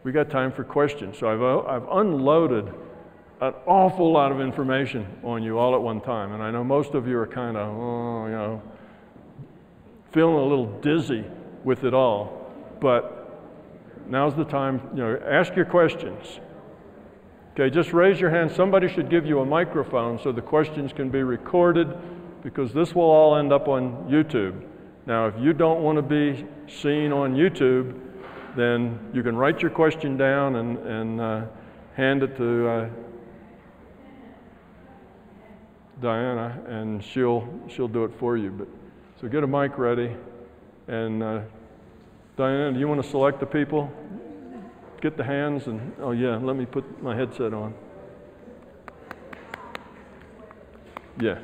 We got time for questions. So I've unloaded an awful lot of information on you all at one time. And I know most of you are kind of, you know, feeling a little dizzy with it all. But now's the time, you know, ask your questions. Okay, just raise your hand. Somebody should give you a microphone so the questions can be recorded, because this will all end up on YouTube. Now, if you don't want to be seen on YouTube, then you can write your question down and hand it to Diana, and she'll do it for you. But so get a mic ready, and Diana, do you want to select the people? Get the hands, and oh yeah, let me put my headset on. Yeah,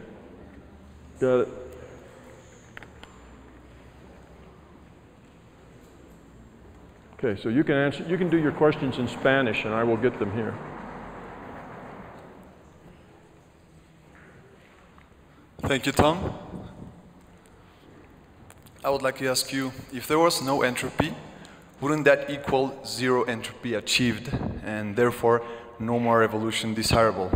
got it. Okay, so you can answer. You can do your questions in Spanish, and I will get them here. Thank you, Tom. I would like to ask you, if there was no entropy, wouldn't that equal zero entropy achieved, and therefore no more evolution desirable?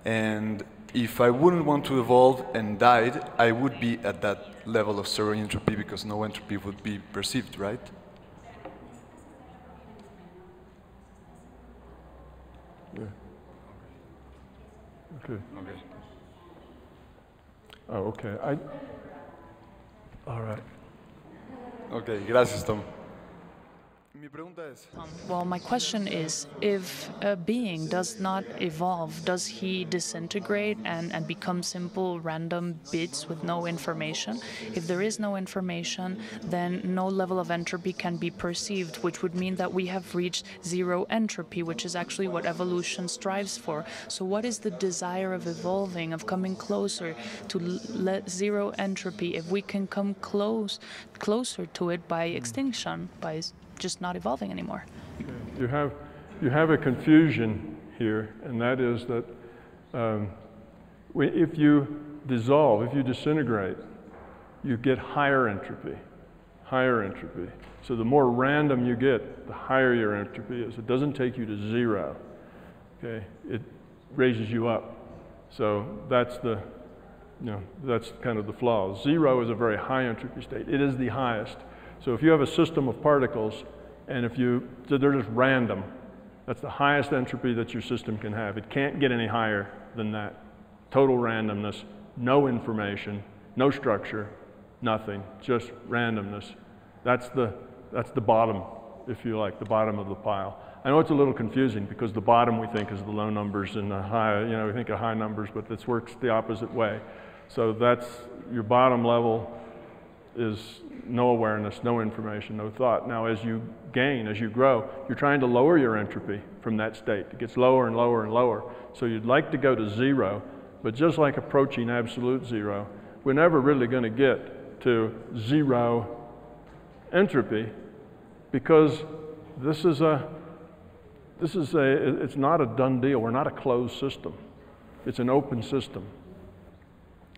And if I wouldn't want to evolve and died, I would be at that level of zero entropy because no entropy would be perceived, right? Yeah. Okay. Okay. Oh, okay. All right. Okay, gracias, Tom. Well, my question is, if a being does not evolve, does he disintegrate and become simple random bits with no information? If there is no information, then no level of entropy can be perceived, which would mean that we have reached zero entropy, which is actually what evolution strives for. So what is the desire of evolving, of coming closer to zero entropy, if we can come closer to it by extinction, by just not evolving anymore? You have a confusion here, and that is that if you dissolve, if you disintegrate, you get higher entropy. So the more random you get, the higher your entropy is. It doesn't take you to zero. Okay, it raises you up. So that's that's kind of the flaw. Zero is a very high entropy state. It is the highest. So if you have a system of particles, and they're just random, that's the highest entropy that your system can have. It can't get any higher than that. Total randomness, no information, no structure, nothing, just randomness. That's the bottom, if you like, the bottom of the pile. I know it's a little confusing because the bottom we think is the low numbers and the high, we think of high numbers, but this works the opposite way. So that's your bottom level is no awareness, no information, no thought. Now as you gain, as you grow, you're trying to lower your entropy from that state. It gets lower and lower and lower. So you'd like to go to zero, but just like approaching absolute zero, we're never really going to get to zero entropy because it's not a done deal. We're not a closed system. It's an open system.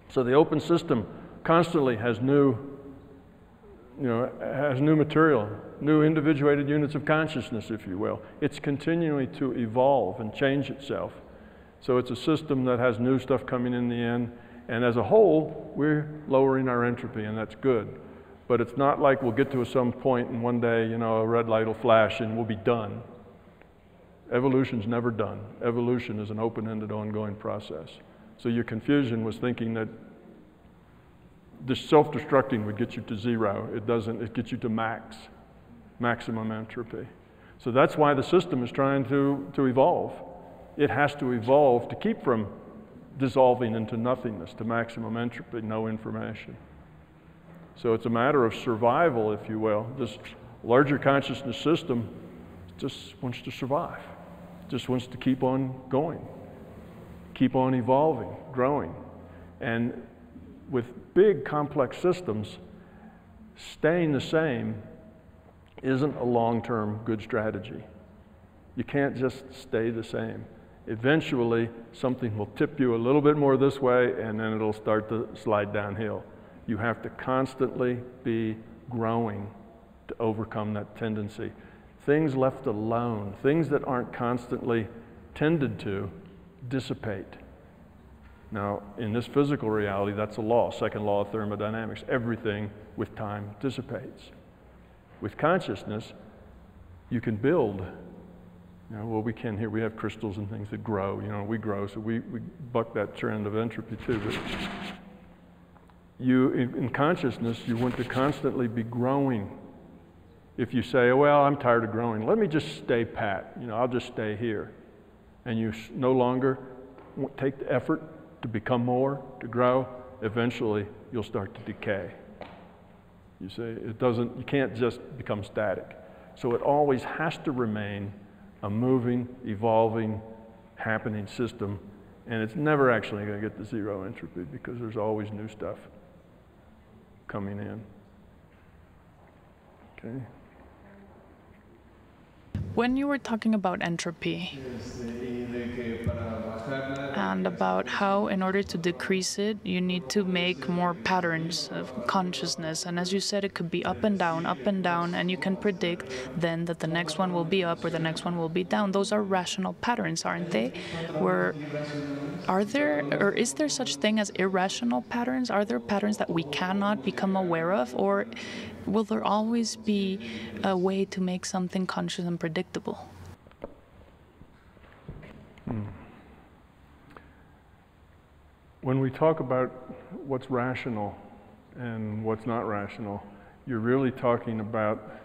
So the open system constantly has new material, new individuated units of consciousness, if you will. It's continuing to evolve and change itself. So it's a system that has new stuff coming in the end, and as a whole, we're lowering our entropy, and that's good. But it's not like we'll get to some point and one day, a red light will flash and we'll be done. Evolution's never done. Evolution is an open-ended, ongoing process. So your confusion was thinking that this self-destructing would get you to zero. It doesn't. It gets you to maximum entropy. So that's why the system is trying to evolve. It has to evolve to keep from dissolving into nothingness, to maximum entropy, no information. So it's a matter of survival, if you will. This larger consciousness system just wants to survive, just wants to keep on going, keep on evolving, growing. And with big complex systems, staying the same isn't a long-term good strategy. You can't just stay the same. Eventually, something will tip you a little bit more this way, and then it'll start to slide downhill. You have to constantly be growing to overcome that tendency. things left alone, things that aren't constantly tended to, dissipate. Now, in this physical reality, that's a law, second law of thermodynamics. Everything with time dissipates. With consciousness, you can build. You know, well, we can here, we have crystals and things that grow. You know, we grow, so we buck that trend of entropy too. But you, in consciousness, you want to constantly be growing. If you say, well, I'm tired of growing, let me just stay pat. You know, I'll just stay here. And you no longer take the effort to become more, to grow, eventually you'll start to decay. You see, you can't just become static. So it always has to remain a moving, evolving, happening system, and it's never actually going to get to zero entropy because there's always new stuff coming in. Okay. When you were talking about entropy and about how in order to decrease it, you need to make more patterns of consciousness. And as you said, it could be up and down, and you can predict then that the next one will be up or the next one will be down. Those are rational patterns, aren't they? Is there such thing as irrational patterns? Are there patterns that we cannot become aware of? Or will there always be a way to make something conscious and predictable? When we talk about what's rational and what's not rational, you're really talking about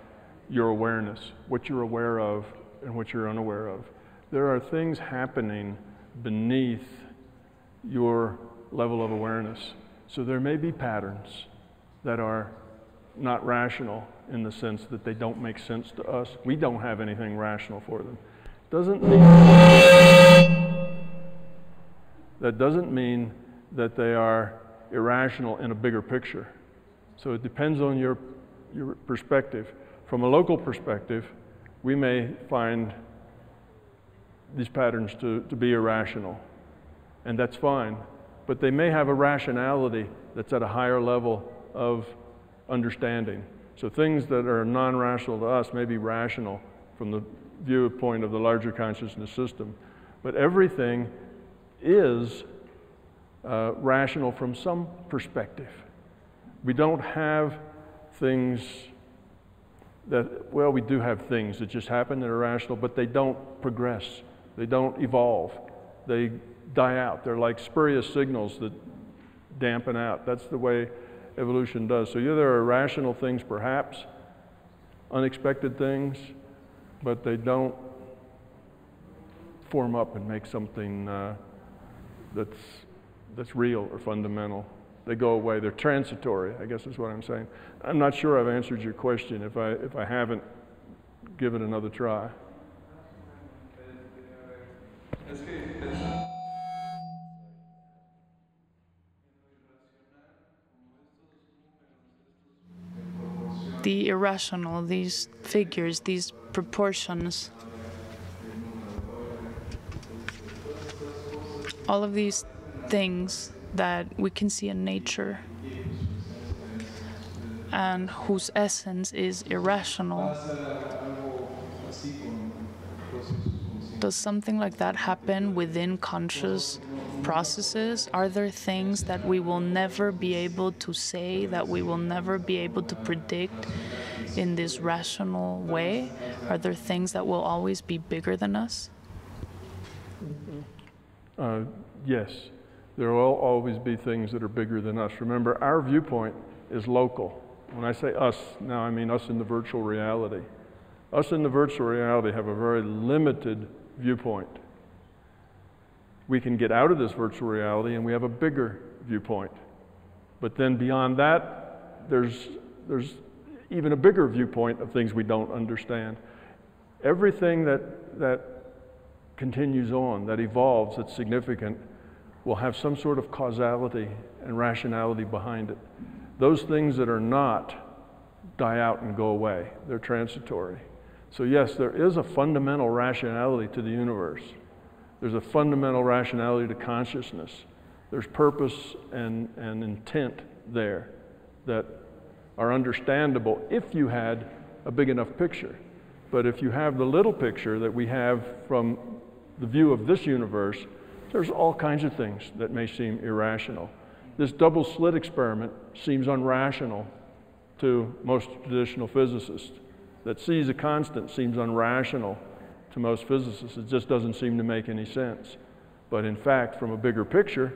your awareness, what you're aware of and what you're unaware of. There are things happening beneath your level of awareness. So there may be patterns that are not rational in the sense that they don't make sense to us. We don't have anything rational for them. That doesn't mean that they are irrational in a bigger picture. So it depends on your perspective. From a local perspective, we may find these patterns to be irrational, and that's fine. But they may have a rationality that's at a higher level of understanding. So things that are non-rational to us may be rational from the viewpoint of the larger consciousness system. But everything is rational from some perspective. We don't have things that, well, we do have things that just happen that are rational, but they don't progress. They don't evolve. They die out. They're like spurious signals that dampen out. That's the way evolution does. So yeah, there are rational things perhaps, unexpected things, but they don't form up and make something that's real or fundamental. They go away. They're transitory, I guess is what I'm saying. I'm not sure I've answered your question. If I haven't, give it another try. The irrational, these figures, these proportions, all of these things that we can see in nature and whose essence is irrational. Does something like that happen within conscious processes? Are there things that we will never be able to say, that we will never be able to predict in this rational way? Are there things that will always be bigger than us? Yes, there will always be things that are bigger than us. Remember, our viewpoint is local. When I say us, now I mean us in the virtual reality. Us in the virtual reality have a very limited viewpoint. We can get out of this virtual reality and we have a bigger viewpoint. But then beyond that, there's even a bigger viewpoint of things we don't understand. Everything that continues on, that evolves, that's significant, will have some sort of causality and rationality behind it. Those things that are not die out and go away. They're transitory. So yes, there is a fundamental rationality to the universe. There's a fundamental rationality to consciousness. There's purpose and intent there that are understandable if you had a big enough picture. But if you have the little picture that we have from the view of this universe, there's all kinds of things that may seem irrational. This double slit experiment seems unrational to most traditional physicists. That C is a constant seems unrational to most physicists. It just doesn't seem to make any sense. But in fact, from a bigger picture,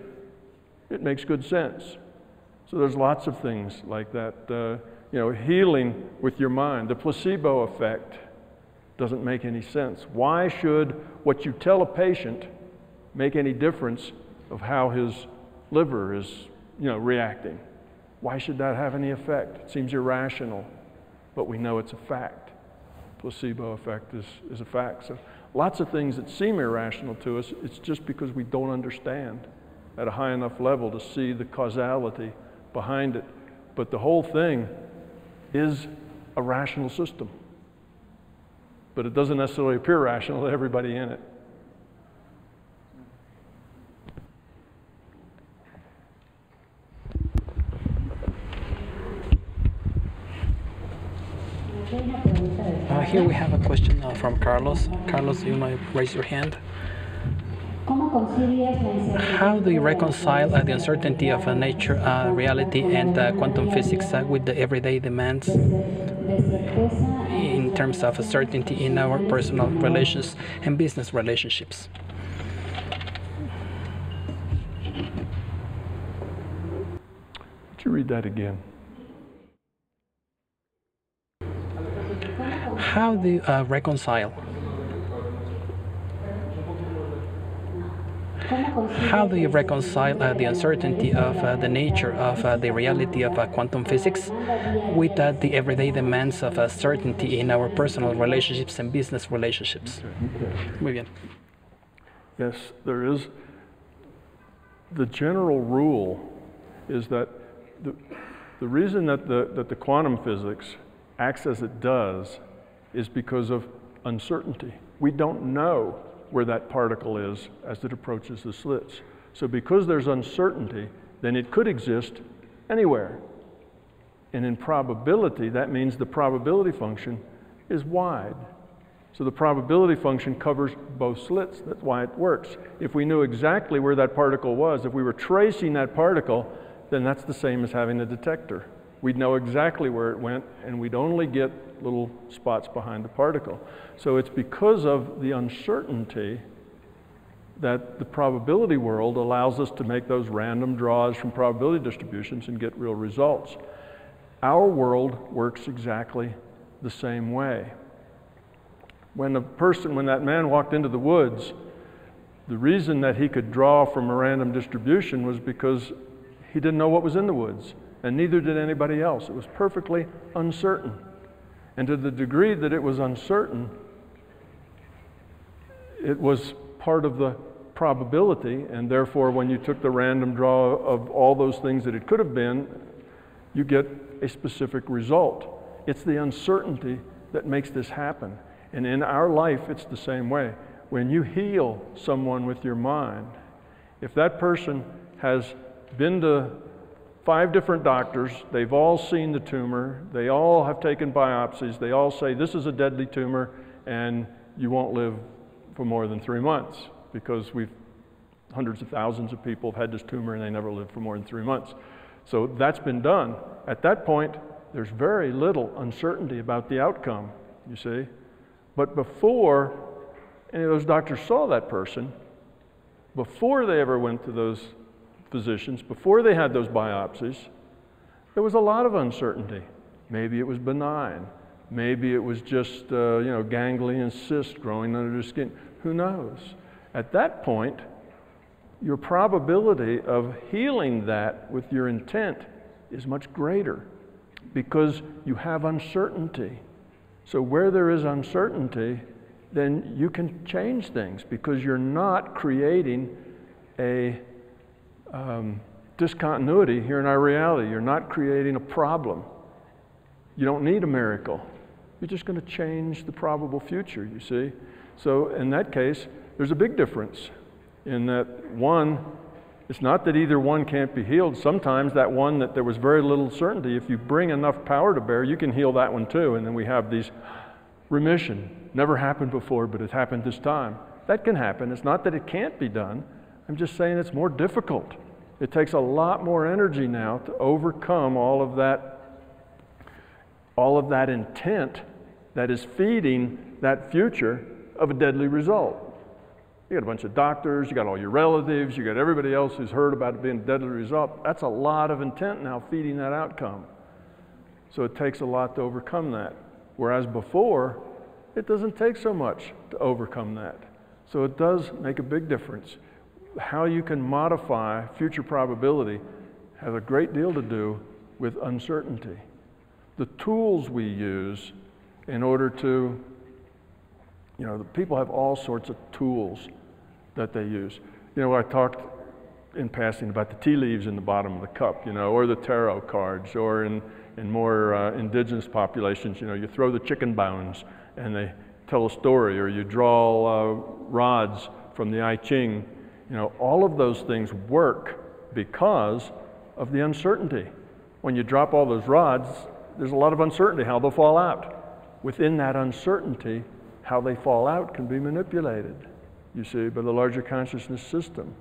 it makes good sense. So there's lots of things like that. Healing with your mind. The placebo effect doesn't make any sense. Why should what you tell a patient make any difference of how his liver is, reacting? Why should that have any effect? It seems irrational, but we know it's a fact. Placebo effect is a fact. So lots of things that seem irrational to us, it's just because we don't understand at a high enough level to see the causality behind it. But the whole thing is a rational system. But it doesn't necessarily appear rational to everybody in it. Here we have a question from Carlos. Carlos, you might raise your hand. How do you reconcile the uncertainty of nature, reality, and quantum physics with the everyday demands in terms of certainty in our personal relations and business relationships? Could you read that again? How do you reconcile? How do you reconcile the uncertainty of the nature of the reality of quantum physics with the everyday demands of certainty in our personal relationships and business relationships? Muy bien. Yes, there is. The general rule is that the reason that the quantum physics acts as it does is because of uncertainty. We don't know where that particle is as it approaches the slits. So because there's uncertainty, then it could exist anywhere. And in probability, that means the probability function is wide. So the probability function covers both slits. That's why it works. If we knew exactly where that particle was, if we were tracing that particle, then that's the same as having a detector. We'd know exactly where it went, and we'd only get little spots behind the particle. So it's because of the uncertainty that the probability world allows us to make those random draws from probability distributions and get real results. Our world works exactly the same way. When that man walked into the woods, the reason that he could draw from a random distribution was because he didn't know what was in the woods. And neither did anybody else. It was perfectly uncertain. And to the degree that it was uncertain, it was part of the probability, and therefore when you took the random draw of all those things that it could have been, you get a specific result. It's the uncertainty that makes this happen. And in our life, it's the same way. When you heal someone with your mind, if that person has been to 5 different doctors, they've all seen the tumor, they all have taken biopsies, they all say this is a deadly tumor and you won't live for more than 3 months because hundreds of thousands of people have had this tumor and they never lived for more than 3 months. So that's been done. At that point, there's very little uncertainty about the outcome, you see. But before any of those doctors saw that person, before they ever went to those physicians, before they had those biopsies, there was a lot of uncertainty. Maybe it was benign. Maybe it was just ganglion cyst growing under the skin. Who knows? At that point, your probability of healing that with your intent is much greater because you have uncertainty. So where there is uncertainty, then you can change things because you're not creating a discontinuity here in our reality. You're not creating a problem. You don't need a miracle. You're just going to change the probable future, you see. So in that case, there's a big difference in that one, it's not that either one can't be healed. Sometimes that one that there was very little certainty, if you bring enough power to bear, you can heal that one too. And then we have these remission. Never happened before, but it happened this time. That can happen. It's not that it can't be done. I'm just saying it's more difficult. It takes a lot more energy now to overcome all of that intent that is feeding that future of a deadly result. You got a bunch of doctors, you got all your relatives, you got everybody else who's heard about it being a deadly result. That's a lot of intent now feeding that outcome. So it takes a lot to overcome that. Whereas before, it doesn't take so much to overcome that. So it does make a big difference. How you can modify future probability has a great deal to do with uncertainty. The tools we use in order to, the people have all sorts of tools that they use. I talked in passing about the tea leaves in the bottom of the cup, or the tarot cards, or in more indigenous populations, you throw the chicken bones and they tell a story, or you draw rods from the I Ching. All of those things work because of the uncertainty. When you drop all those rods, there's a lot of uncertainty how they'll fall out. Within that uncertainty, how they fall out can be manipulated, you see, by the larger consciousness system.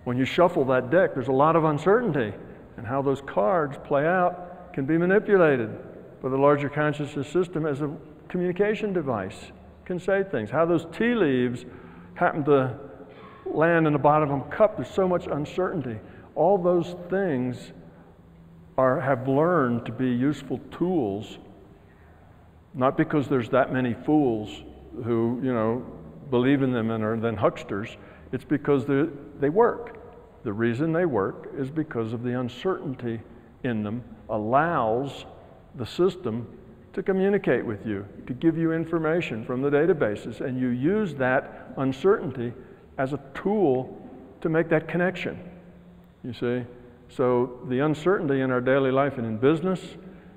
When you shuffle that deck, there's a lot of uncertainty, and how those cards play out can be manipulated by the larger consciousness system as a communication device. It can say things. How those tea leaves happen to land in the bottom of a cup, there's so much uncertainty. All those things have learned to be useful tools, not because there's that many fools who, believe in them and are then hucksters. It's because they work. The reason they work is because of the uncertainty in them allows the system to communicate with you, to give you information from the databases, and you use that uncertainty as a tool to make that connection, you see? So the uncertainty in our daily life and in business,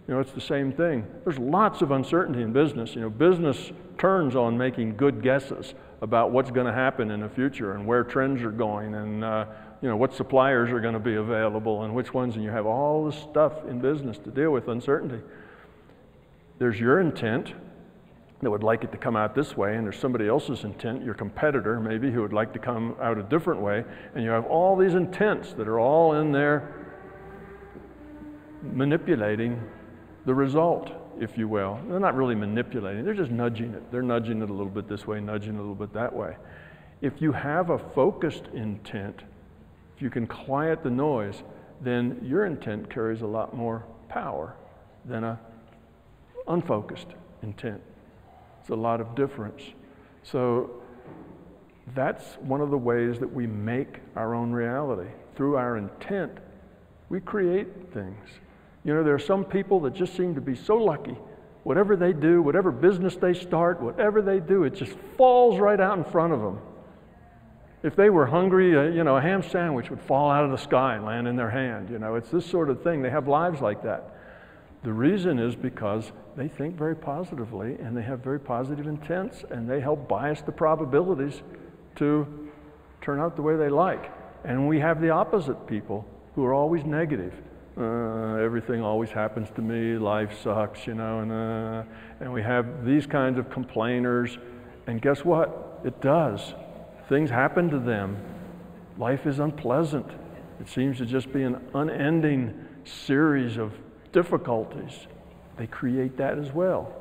it's the same thing. There's lots of uncertainty in business. Business turns on making good guesses about what's going to happen in the future and where trends are going and what suppliers are going to be available and which ones, and you have all this stuff in business to deal with uncertainty. There's your intent that would like it to come out this way, and there's somebody else's intent, your competitor maybe, who would like to come out a different way, and you have all these intents that are all in there manipulating the result, if you will. They're not really manipulating, they're just nudging it. They're nudging it a little bit this way, nudging it a little bit that way. If you have a focused intent, if you can quiet the noise, then your intent carries a lot more power than a unfocused intent. It's a lot of difference. So that's one of the ways that we make our own reality. Through our intent, we create things. There are some people that just seem to be so lucky. Whatever they do, whatever business they start, whatever they do, it just falls right out in front of them. If they were hungry, a ham sandwich would fall out of the sky and land in their hand. It's this sort of thing. They have lives like that. The reason is because they think very positively and they have very positive intents, and they help bias the probabilities to turn out the way they like. And we have the opposite people who are always negative. Everything always happens to me, life sucks, and we have these kinds of complainers, and guess what? It does. Things happen to them. Life is unpleasant. It seems to just be an unending series of difficulties. They create that as well.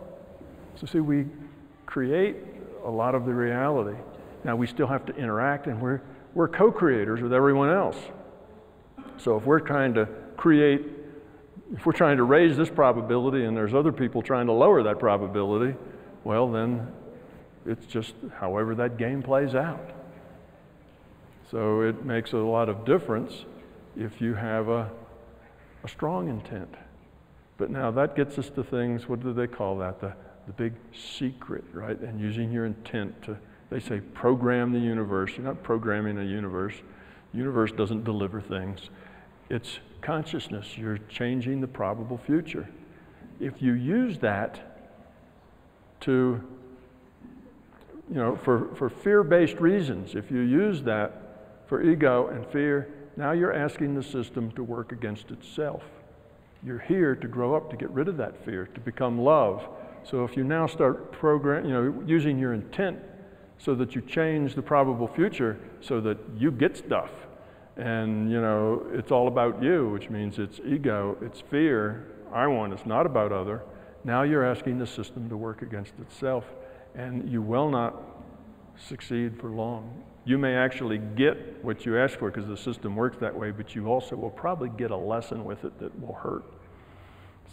So see, we create a lot of the reality. Now we still have to interact, and we're co-creators with everyone else. So if we're trying to raise this probability and there's other people trying to lower that probability, well then it's just however that game plays out. So it makes a lot of difference if you have a strong intent. But now that gets us to things, what do they call that? The big secret, right? And using your intent to, they say, program the universe. You're not programming a universe. The universe doesn't deliver things. It's consciousness. You're changing the probable future. If you use that to, for fear-based reasons, if you use that for ego and fear, now you're asking the system to work against itself. You're here to grow up, to get rid of that fear, to become love, So if you now start using your intent so that you change the probable future so that you get stuff, and it's all about you, which means it's ego, it's fear, I want, it's not about other. Now you're asking the system to work against itself, and you will not succeed for long. You may actually get what you ask for because the system works that way, but you also will probably get a lesson with it that will hurt.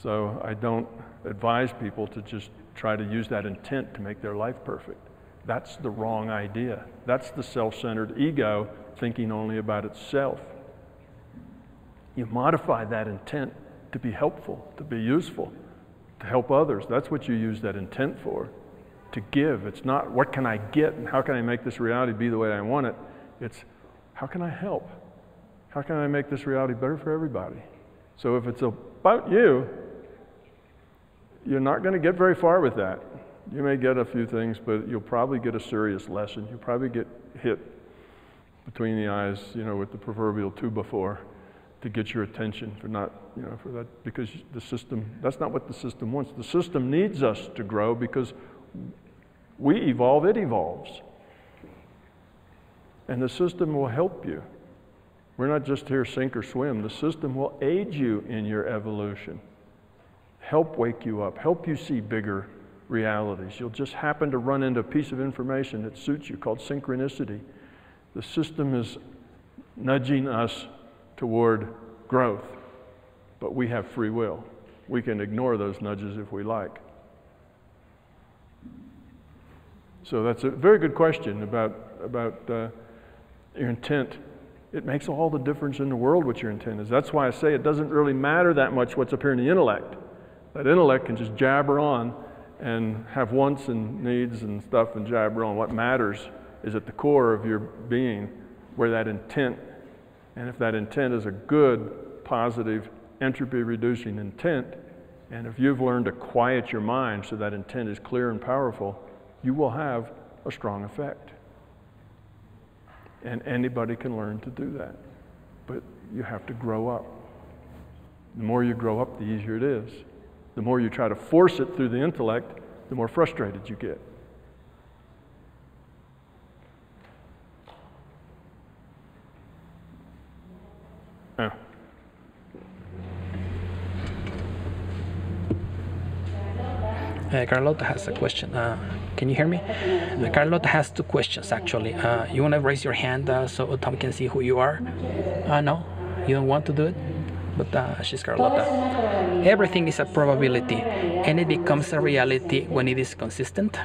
So I don't advise people to just try to use that intent to make their life perfect. That's the wrong idea. That's the self-centered ego thinking only about itself. You modify that intent to be helpful, to be useful, to help others. That's what you use that intent for, to give. It's not what can I get and how can I make this reality be the way I want it. It's how can I help? How can I make this reality better for everybody? So if it's about you, you're not going to get very far with that. You may get a few things, but you'll probably get a serious lesson. You'll probably get hit between the eyes, with the proverbial 2x4 to get your attention for not, for that, because the system, that's not what the system wants. The system needs us to grow because we evolve, it evolves. And the system will help you. We're not just here sink or swim. The system will aid you in your evolution, help wake you up, help you see bigger realities. You'll just happen to run into a piece of information that suits you called synchronicity. The system is nudging us toward growth, but we have free will. We can ignore those nudges if we like. So that's a very good question about your intent. It makes all the difference in the world what your intent is. That's why I say it doesn't really matter that much what's up here in the intellect. That intellect can just jabber on and have wants and needs and stuff and jabber on. What matters is at the core of your being, where that intent, and if that intent is a good, positive, entropy-reducing intent, and if you've learned to quiet your mind so that intent is clear and powerful, you will have a strong effect. And anybody can learn to do that. But you have to grow up. The more you grow up, the easier it is. The more you try to force it through the intellect, the more frustrated you get. Yeah. Carlota has a question. Can you hear me? Carlota has two questions, actually. You want to raise your hand so Tom can see who you are? No? You don't want to do it? But she's Carlota. Everything is a probability, and it becomes a reality when it is consistent.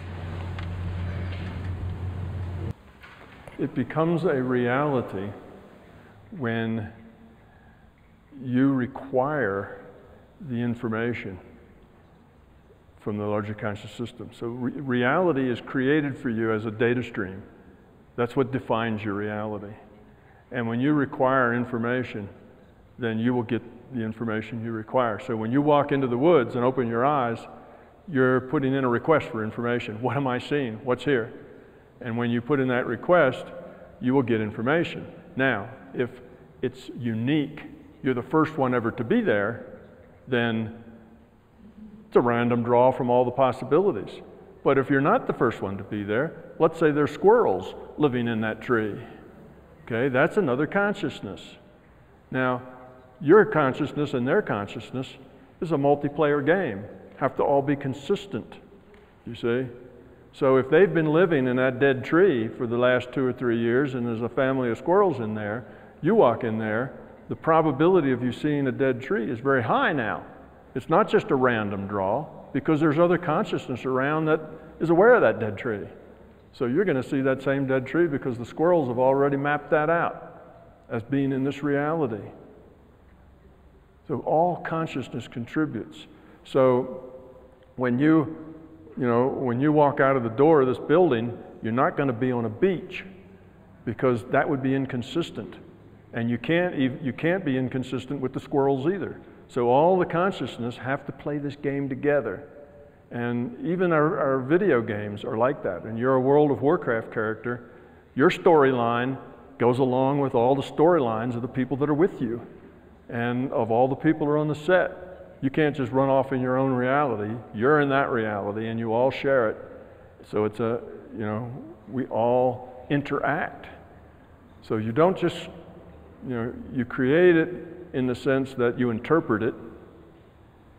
It becomes a reality when you require the information from the larger conscious system. So reality is created for you as a data stream. That's what defines your reality. And when you require information, then you will get the information you require. So when you walk into the woods and open your eyes, you're putting in a request for information. What am I seeing? What's here? And when you put in that request, you will get information. Now, if it's unique, you're the first one ever to be there, then it's a random draw from all the possibilities. But if you're not the first one to be there, let's say there's squirrels living in that tree. Okay, that's another consciousness. Now, your consciousness and their consciousness is a multiplayer game. Have to all be consistent, you see? So if they've been living in that dead tree for the last 2 or 3 years and there's a family of squirrels in there, you walk in there, the probability of you seeing a dead tree is very high now. It's not just a random draw because there's other consciousness around that is aware of that dead tree. So you're going to see that same dead tree because the squirrels have already mapped that out as being in this reality. So all consciousness contributes. So when you walk out of the door of this building, you're not going to be on a beach because that would be inconsistent. And you can't be inconsistent with the squirrels either. So all the consciousness have to play this game together. And even our video games are like that. And you're a World of Warcraft character, your storyline goes along with all the storylines of the people that are with you and of all the people who are on the set. You can't just run off in your own reality. You're in that reality and you all share it. So it's a, you know, we all interact. So you don't just, you know, you create it in the sense that you interpret it,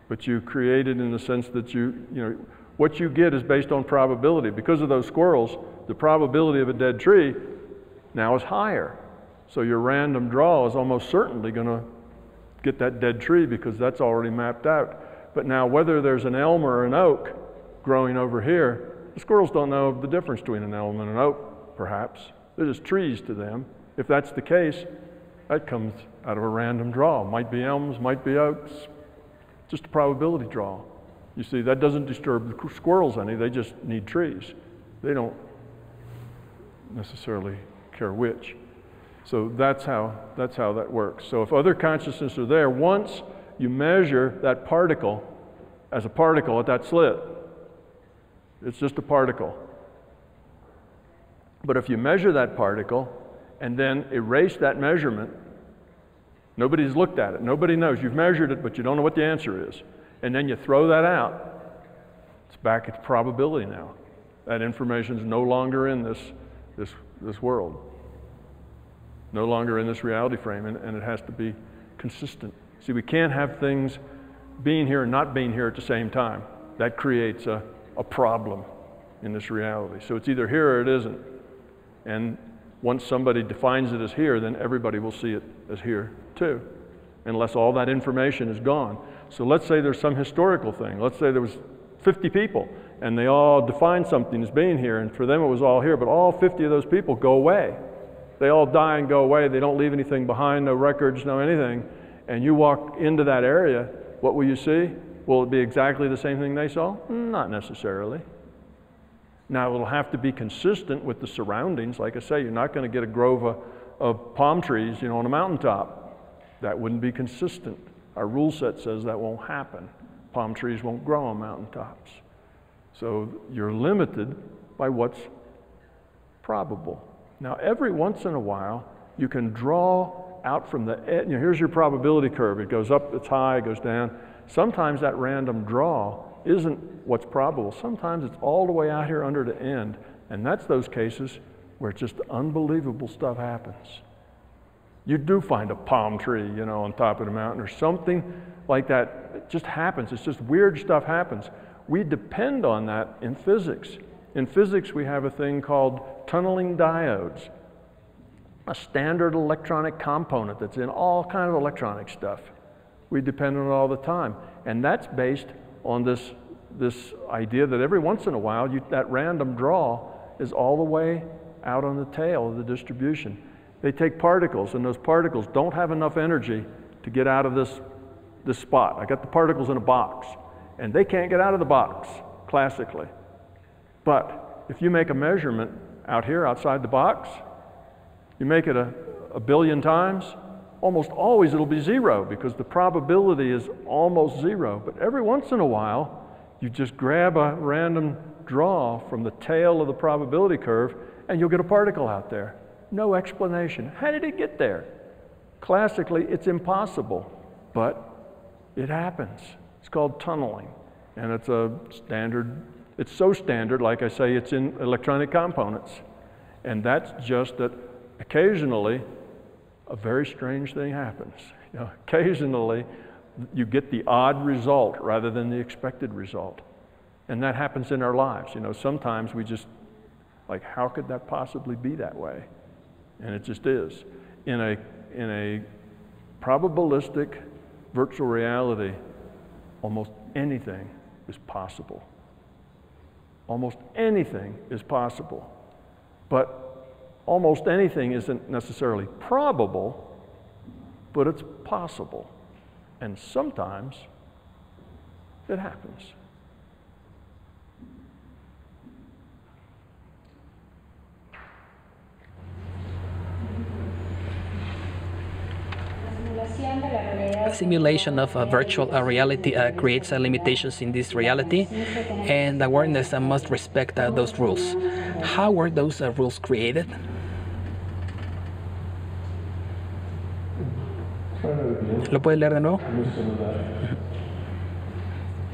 but you create it in the sense that you know, what you get is based on probability. Because of those squirrels, the probability of a dead tree now is higher. So your random draw is almost certainly going to get that dead tree because that's already mapped out. But now whether there's an elm or an oak growing over here, the squirrels don't know the difference between an elm and an oak, perhaps. They're just trees to them. If that's the case, that comes out of a random draw. Might be elms, might be oaks, just a probability draw. You see, that doesn't disturb the squirrels any, they just need trees. They don't necessarily care which. So that's how that works. So if other consciousnesses are there, once you measure that particle as a particle at that slit, it's just a particle. But if you measure that particle and then erase that measurement, nobody's looked at it, nobody knows. You've measured it, but you don't know what the answer is. And then you throw that out, it's back at probability now. That information is no longer in this world. No longer in this reality frame, and it has to be consistent. See, we can't have things being here and not being here at the same time. That creates a problem in this reality. So it's either here or it isn't. And once somebody defines it as here, then everybody will see it as here too, unless all that information is gone. So let's say there's some historical thing. Let's say there was 50 people, and they all defined something as being here, and for them it was all here, but all 50 of those people go away. They all die and go away. They don't leave anything behind, no records, no anything. And you walk into that area, what will you see? Will it be exactly the same thing they saw? Not necessarily. Now, it'll have to be consistent with the surroundings. Like I say, you're not going to get a grove of palm trees, you know, on a mountaintop. That wouldn't be consistent. Our rule set says that won't happen. Palm trees won't grow on mountaintops. So you're limited by what's probable. Now, every once in a while, you can draw out from the edge. You know, here's your probability curve. It goes up, it's high, it goes down. Sometimes that random draw isn't what's probable. Sometimes it's all the way out here under the end, and that's those cases where just unbelievable stuff happens. You do find a palm tree, you know, on top of the mountain or something like that. It just happens. It's just weird stuff happens. We depend on that in physics. In physics, we have a thing called tunneling diodes, a standard electronic component that's in all kind of electronic stuff. We depend on it all the time. And that's based on this idea that every once in a while, that random draw is all the way out on the tail of the distribution. They take particles, and those particles don't have enough energy to get out of this spot. I got the particles in a box, and they can't get out of the box, classically. But if you make a measurement out here outside the box, you make it a billion times, almost always it'll be zero because the probability is almost zero. But every once in a while, you just grab a random draw from the tail of the probability curve and you'll get a particle out there. No explanation. How did it get there? Classically, it's impossible, but it happens. It's called tunneling, and it's a standard. It's so standard, like I say, it's in electronic components. And that's just that occasionally a very strange thing happens. You know, occasionally you get the odd result rather than the expected result. And that happens in our lives. You know, sometimes we just, like, how could that possibly be that way? And it just is. In a probabilistic virtual reality, almost anything is possible. Almost anything is possible. But almost anything isn't necessarily probable, but it's possible. And sometimes it happens. Simulation of a virtual reality creates limitations in this reality, and awareness must respect those rules. How were those rules created? ¿Lo puedes leer de nuevo?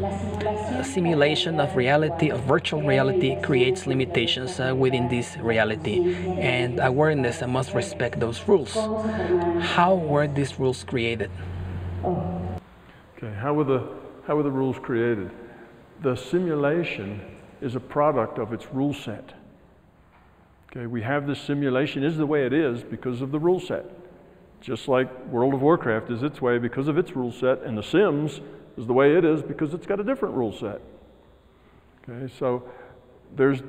A simulation of reality, of virtual reality, creates limitations within this reality, and awareness must respect those rules. How were these rules created? Okay, how were the rules created? The simulation is a product of its rule set. Okay, we have this simulation is the way it is because of the rule set. Just like World of Warcraft is its way because of its rule set, and The Sims is the way it is because it's got a different rule set. Okay, so the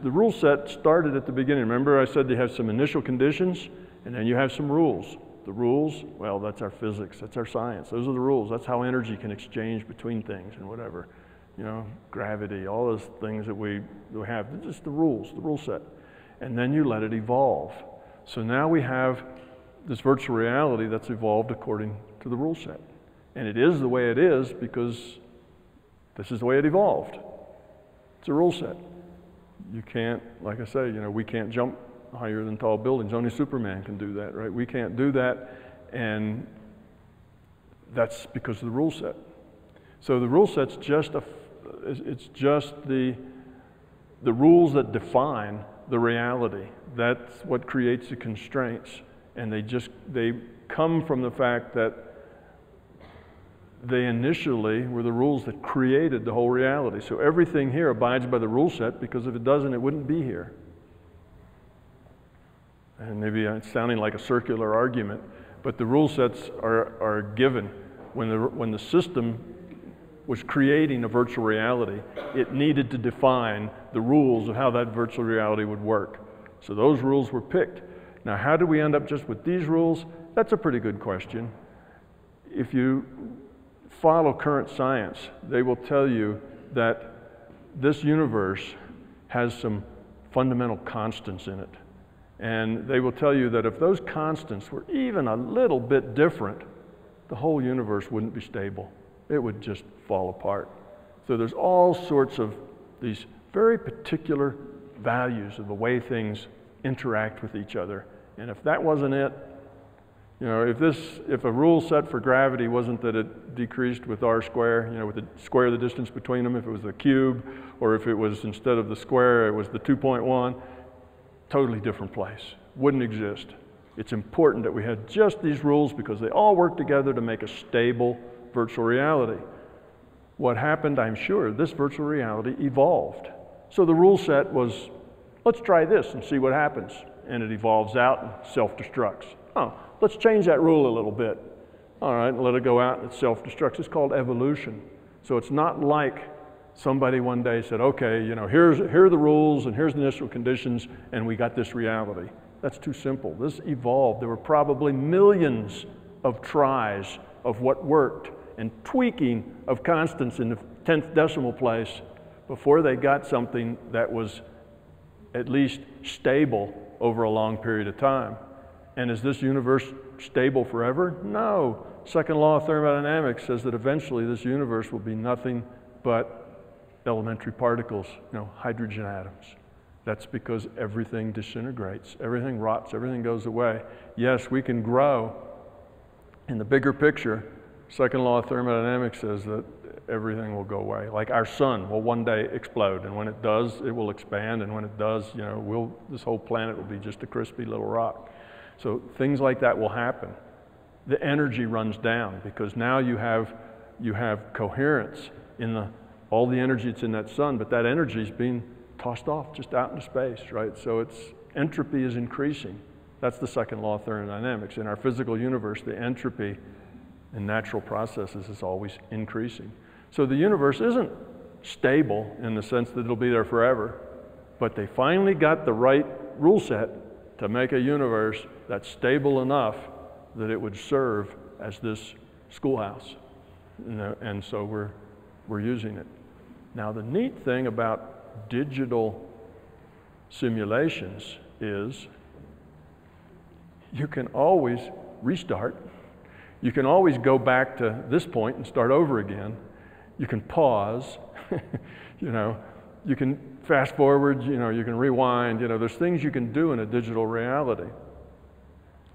rule set started at the beginning. Remember I said you have some initial conditions and then you have some rules. The rules, well, that's our physics, that's our science. Those are the rules. That's how energy can exchange between things and whatever. You know, gravity, all those things that we have. They're just the rules, the rule set. And then you let it evolve. So now we have this virtual reality that's evolved according to the rule set. And it is the way it is because this is the way it evolved. It's a rule set. You can't, like I say, you know, we can't jump higher than tall buildings. Only Superman can do that, right? We can't do that, and that's because of the rule set. So the rule set's just it's just the rules that define the reality. That's what creates the constraints, and they come from the fact that they initially were the rules that created the whole reality. So everything here abides by the rule set, because if it doesn't, it wouldn't be here. And maybe it's sounding like a circular argument, but the rule sets are given. When the system was creating a virtual reality, it needed to define the rules of how that virtual reality would work. So those rules were picked. Now, how do we end up just with these rules? That's a pretty good question. If you follow current science, they will tell you that this universe has some fundamental constants in it. And they will tell you that if those constants were even a little bit different, the whole universe wouldn't be stable. It would just fall apart. So there's all sorts of these very particular values of the way things interact with each other. And if that wasn't it, you know, if a rule set for gravity wasn't that it decreased with r square, you know, with the square of the distance between them, if it was the cube, or if it was instead of the square, it was the 2.1, totally different place. Wouldn't exist. It's important that we had just these rules because they all work together to make a stable virtual reality. What happened, I'm sure, this virtual reality evolved. So the rule set was, let's try this and see what happens. And it evolves out and self-destructs. Oh, let's change that rule a little bit. All right, let it go out and it self-destructs. It's called evolution. So it's not like somebody one day said, okay, you know, here are the rules and here's the initial conditions and we got this reality. That's too simple. This evolved. There were probably millions of tries of what worked and tweaking of constants in the 10th decimal place before they got something that was at least stable over a long period of time. And is this universe stable forever? No. Second law of thermodynamics says that eventually this universe will be nothing but elementary particles, you know, hydrogen atoms. That's because everything disintegrates, everything rots, everything goes away. Yes, we can grow. In the bigger picture, second law of thermodynamics says that everything will go away. Like our sun will one day explode, and when it does, it will expand, and when it does, you know, this whole planet will be just a crispy little rock. So things like that will happen. The energy runs down because now you have coherence in all the energy that's in that sun, but that energy is being tossed off just out into space, right? So entropy is increasing. That's the second law of thermodynamics. In our physical universe, the entropy in natural processes is always increasing. So the universe isn't stable in the sense that it'll be there forever, but they finally got the right rule set to make a universe that's stable enough that it would serve as this schoolhouse. And so we're using it. Now the neat thing about digital simulations is you can always restart. You can always go back to this point and start over again. You can pause, you know, you can fast forward, you know, you can rewind, you know, there's things you can do in a digital reality.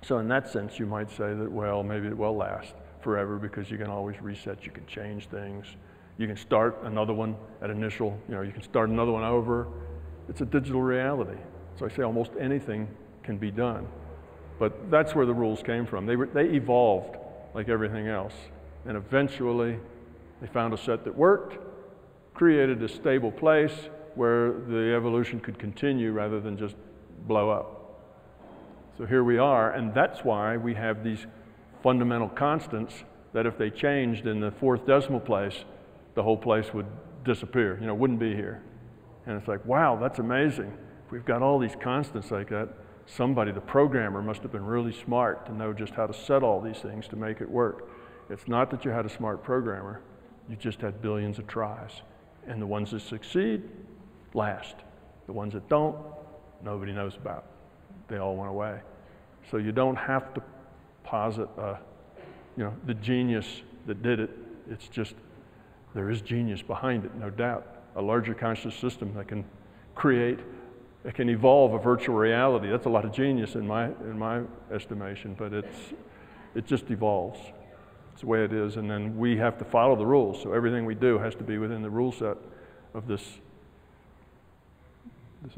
So in that sense, you might say that, well, maybe it will last forever because you can always reset, you can change things, You can start another one at initial, you can start another one over. It's a digital reality. So I say almost anything can be done. But that's where the rules came from. They evolved like everything else. And eventually, they found a set that worked, created a stable place where the evolution could continue rather than just blow up. So here we are, and that's why we have these fundamental constants that if they changed in the 4th decimal place, the whole place would disappear, wouldn't be here. And it's like, wow, that's amazing. If we've got all these constants like that, somebody, the programmer, must have been really smart to know just how to set all these things to make it work. It's not that you had a smart programmer, you just had billions of tries. And the ones that succeed, last. The ones that don't, nobody knows about. They all went away. So you don't have to posit, the genius that did it. It's just, there is genius behind it, no doubt. A larger conscious system that can create, that can evolve a virtual reality. That's a lot of genius in my estimation, but it just evolves. It's the way it is, and then we have to follow the rules. So everything we do has to be within the rule set of this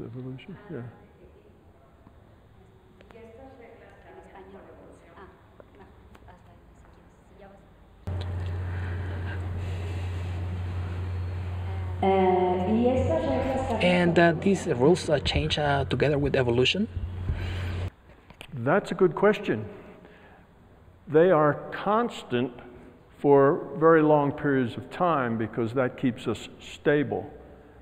evolution. Yeah. And these rules change together with evolution? That's a good question. They are constant for very long periods of time because that keeps us stable.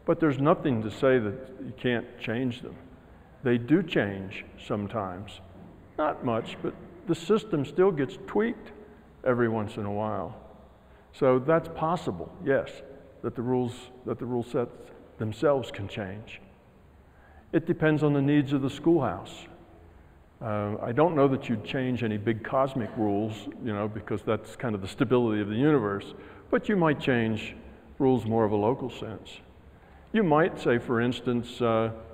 But there's nothing to say that you can't change them. They do change sometimes. Not much, but the system still gets tweaked every once in a while. So that's possible, yes, that the rule sets themselves can change. It depends on the needs of the schoolhouse. I don't know that you'd change any big cosmic rules, because that's kind of the stability of the universe, but you might change rules more of a local sense. You might say, for instance,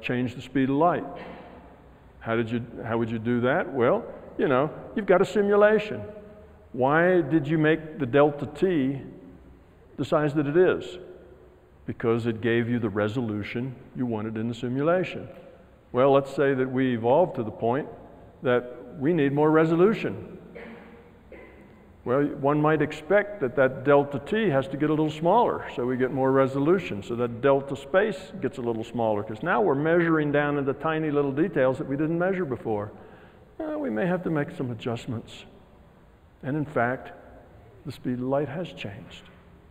change the speed of light. How would you do that? Well, you've got a simulation. Why did you make the delta t the size that it is? Because it gave you the resolution you wanted in the simulation. Well, let's say that we evolved to the point that we need more resolution. Well, one might expect that delta t has to get a little smaller so we get more resolution, so that delta space gets a little smaller, because now we're measuring down into tiny little details that we didn't measure before. We may have to make some adjustments. And in fact, the speed of light has changed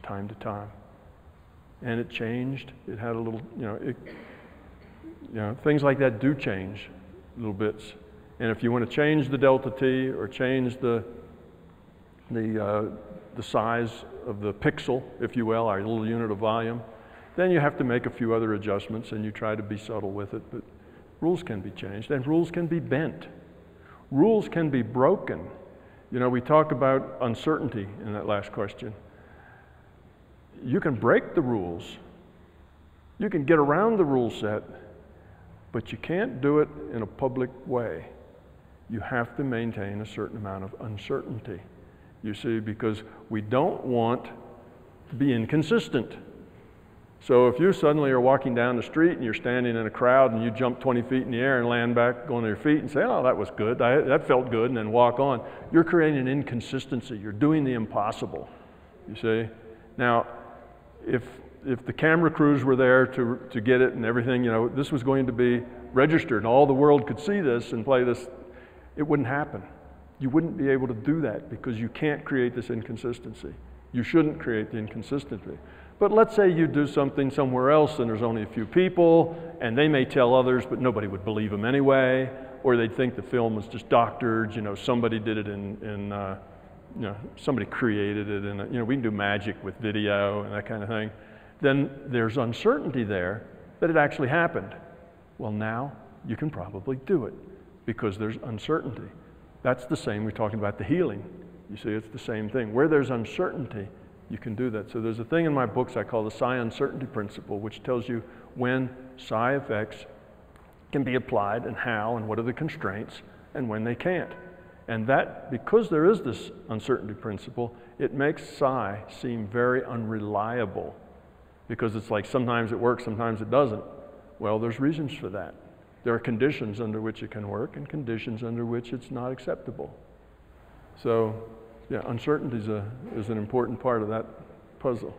time to time. And it changed, it had a little, things like that do change little bits. And if you want to change the delta t or change the size of the pixel, if you will, our little unit of volume, then you have to make a few other adjustments and you try to be subtle with it. But rules can be changed and rules can be bent. Rules can be broken. We talk about uncertainty in that last question. You can break the rules. You can get around the rule set, but you can't do it in a public way. You have to maintain a certain amount of uncertainty, you see, because we don't want to be inconsistent. So if you suddenly are walking down the street and you're standing in a crowd and you jump 20 feet in the air and land back, go on your feet and say, oh, that was good, that felt good, and then walk on, you're creating an inconsistency. You're doing the impossible, you see. Now, if the camera crews were there to get it and everything, this was going to be registered and all the world could see this and play this, it wouldn't happen. You wouldn't be able to do that because you can't create this inconsistency. You shouldn't create the inconsistency. But let's say you do something somewhere else and there's only a few people and they may tell others, but nobody would believe them anyway, or they'd think the film was just doctored, somebody did it somebody created it, and we can do magic with video and that kind of thing. Then there's uncertainty there that it actually happened. Well, now you can probably do it because there's uncertainty. That's the same, we're talking about the healing. You see, it's the same thing. Where there's uncertainty, you can do that. So there's a thing in my books I call the psi uncertainty principle, which tells you when psi effects can be applied and how and what are the constraints and when they can't. And that, because there is this uncertainty principle, it makes psi seem very unreliable, because it's like sometimes it works, sometimes it doesn't. Well, there's reasons for that. There are conditions under which it can work and conditions under which it's not acceptable. So, yeah, uncertainty is an important part of that puzzle.